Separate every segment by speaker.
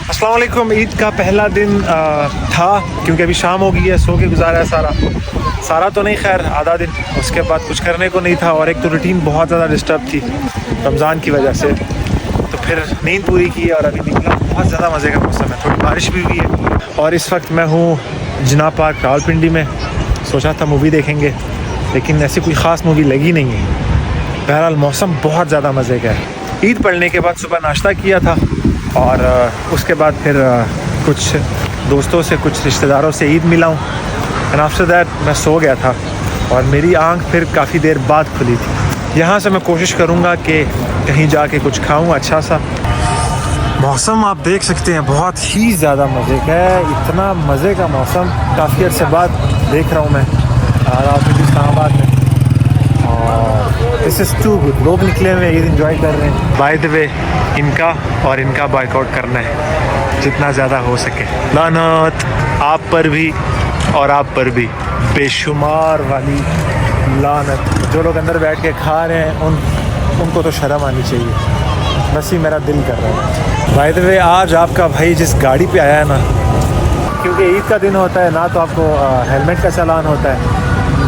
Speaker 1: अस्सलाम वालेकुम। ईद का पहला दिन था क्योंकि अभी शाम हो गई है, सो के गुजारा है सारा तो नहीं, खैर आधा दिन। उसके बाद कुछ करने को नहीं था और एक तो रूटीन बहुत ज़्यादा डिस्टर्ब थी रमज़ान की वजह से, तो फिर नींद पूरी की और अभी निकला। बहुत ज़्यादा मज़े का मौसम है, थोड़ी बारिश भी हुई है और इस वक्त मैं हूँ जिना पार्क रावलपिंडी में। सोचा था मूवी देखेंगे लेकिन ऐसी कोई ख़ास मूवी लगी नहीं है। बहरहाल मौसम बहुत ज़्यादा मज़े का है। ईद पढ़ने के बाद सुबह नाश्ता किया था और उसके बाद फिर कुछ दोस्तों से, कुछ रिश्तेदारों से ईद मिला हूँ एंड आफ्टर दैट मैं सो गया था और मेरी आंख फिर काफ़ी देर बाद खुली थी। यहाँ से मैं कोशिश करूँगा कि कहीं जाके कुछ खाऊँ अच्छा सा। मौसम आप देख सकते हैं बहुत ही ज़्यादा मज़े का है, इतना मज़े का मौसम काफ़ी अर्से बाद देख रहा हूँ मैं रावलपिंडी इस्लामाबाद में और दिस इज़ टू गुड। लोग निकले हुए ईद इंजॉय कर रहे हैं। बाय द वे इनका और इनका बॉयकॉट करना है जितना ज़्यादा हो सके। लानत आप पर भी और आप पर भी, बेशुमार वाली लानत। जो लोग अंदर बैठ के खा रहे हैं उनको तो शर्म आनी चाहिए, बस ही मेरा दिल कर रहा है। बाय द वे आज आपका भाई जिस गाड़ी पे आया है ना, क्योंकि ईद का दिन होता है, ना तो आपको हेलमेट का चालान होता है,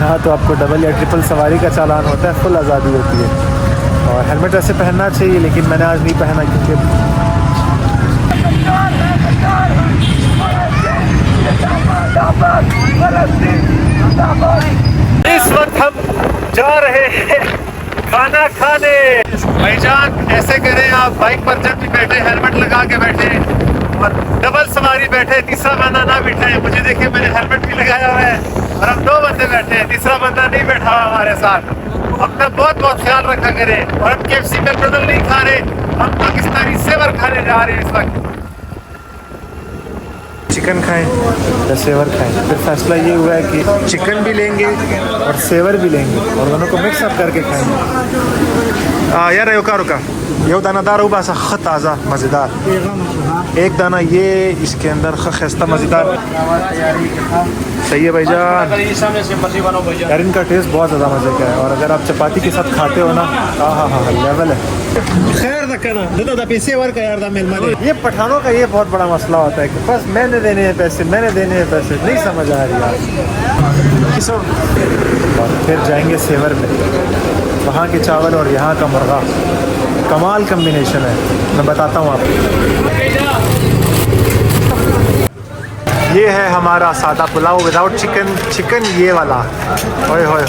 Speaker 1: ना तो आपको डबल या ट्रिपल सवारी का चालान होता है, फुल आज़ादी होती है। और हेलमेट वैसे पहनना चाहिए लेकिन मैंने आज नहीं पहना क्योंकि इस वक्त हम जा रहे हैं खाना खाने। भाईजान ऐसे करें, आप बाइक पर जब भी बैठे हेलमेट लगा के बैठे और डबल सवारी बैठे, तीसरा बंदा ना बिठाए। मुझे देखिए मैंने हेलमेट भी लगाया हुआ है और हम 2 बंदे बैठे हैं, तीसरा बंदा नहीं बैठा हुआ हमारे साथ। अपना बहुत ख्याल रखा करें। और हम KFC में नूडल नहीं खा रहे, हम पाकिस्तानी सेवर खाने जा रहे हैं इस वक्त। चिकन खाएं या सेवर खाएं, फिर फैसला ये हुआ है कि चिकन भी लेंगे और सेवर भी लेंगे और दोनों को मिक्स अप करके खाएंगे। यार रुका ये दानादार उबा सा ख ताज़ा मज़ेदार, एक दाना ये इसके अंदर खस्ता मज़ेदार। सही है भाईजान, यार इनका टेस्ट बहुत ज़्यादा मज़े का है और अगर आप चपाती के साथ खाते हो ना, हाँ लेवल है। खैर ये पठानों का ये बहुत बड़ा मसला होता है कि बस मैंने देने हैं पैसे, नहीं समझ आ रही यार। और फिर जाएंगे सेवर में, वहाँ के चावल और यहाँ का मुर्गा कमाल कम्बिनेशन है, मैं बताता हूँ आपको। ये है हमारा सादा पुलाव विदाउट चिकन ये वाला। ओए होए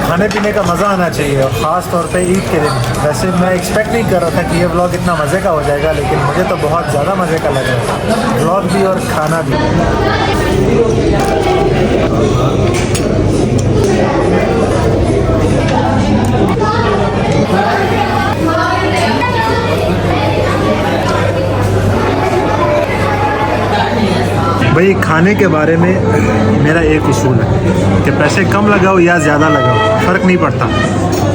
Speaker 1: खाने पीने का मज़ा आना चाहिए और ख़ास तौर पे ईद के दिन। वैसे मैं एक्सपेक्ट नहीं कर रहा था कि ये व्लॉग इतना मज़े का हो जाएगा, लेकिन मुझे तो बहुत ज़्यादा मज़े का लग रहा है, व्लॉग भी और खाना भी। भाई खाने के बारे में मेरा एक उसूल है कि पैसे कम लगाओ या ज़्यादा लगाओ, फ़र्क नहीं पड़ता,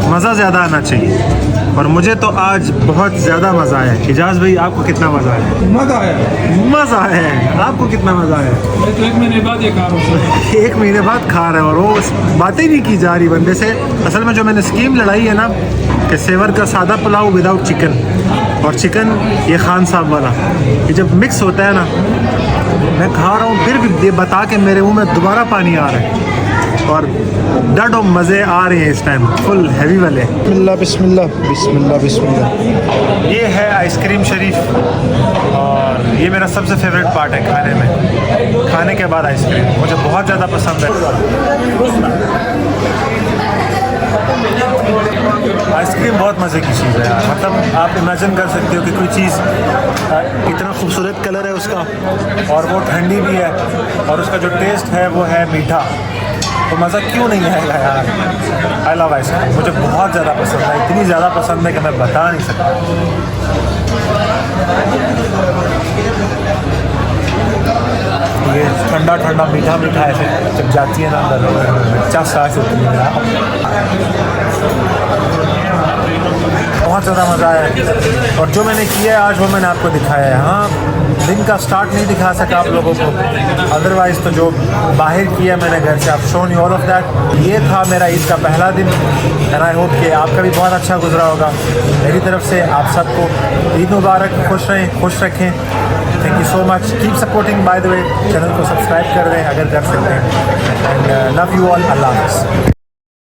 Speaker 1: मज़ा ज़्यादा आना चाहिए। और मुझे तो आज बहुत ज़्यादा मज़ा आया। इजाज़ भाई आपको कितना मज़ा आया? मज़ा आया। आपको कितना मज़ा आया?
Speaker 2: तो 1 महीने बाद ये खा रहा हूँ।
Speaker 1: 1 महीने बाद खा रहे हैं और वो बातें नहीं की जा रही बंदे से। असल में जो मैंने स्कीम लड़ाई है ना कि सेवर का सादा पुलाव विदाउट चिकन और चिकन ये खान साहब वाला, ये जब मिक्स होता है ना, मैं खा रहा हूँ फिर भी ये बता के मेरे मुंह में दोबारा पानी आ रहा है और डडो मज़े आ रहे हैं इस टाइम, फुल हैवी वाले। बिस्मिल्लाह। ये है आइसक्रीम शरीफ और ये मेरा सबसे फेवरेट पार्ट है खाने में। खाने के बाद आइसक्रीम मुझे बहुत ज़्यादा पसंद है। आइसक्रीम बहुत मज़े की चीज़ है यार, मतलब आप इमेजिन कर सकते हो कि कोई चीज़ इतना खूबसूरत कलर है उसका और वो ठंडी भी है और उसका जो टेस्ट है वो है मीठा, तो मज़ा क्यों नहीं आएगा यार। आई लव आइसक्रीम, मुझे बहुत ज़्यादा पसंद है, इतनी ज़्यादा पसंद है कि मैं बता नहीं सकता। ये ठंडा मीठा ऐसे जब जाती है ना अंदर, 50 साल होती है। बहुत ज़्यादा मज़ा आया और जो मैंने किया है आज वो मैंने आपको दिखाया है। हाँ, दिन का स्टार्ट नहीं दिखा सका आप लोगों को, अदरवाइज़ तो जो बाहर किया मैंने घर से, आप shown you all of that. ये था मेरा ईद का पहला दिन एंड आई होप कि आपका भी बहुत अच्छा गुजरा होगा। मेरी तरफ से आप सबको ईद मुबारक, खुश रहें, खुश रखें। Thank you so much, keep supporting. By the way channel को सब्सक्राइब कर दें अगर कर सकते हैं एंड लव यू ऑल। अल्लाह हाफ़िज़।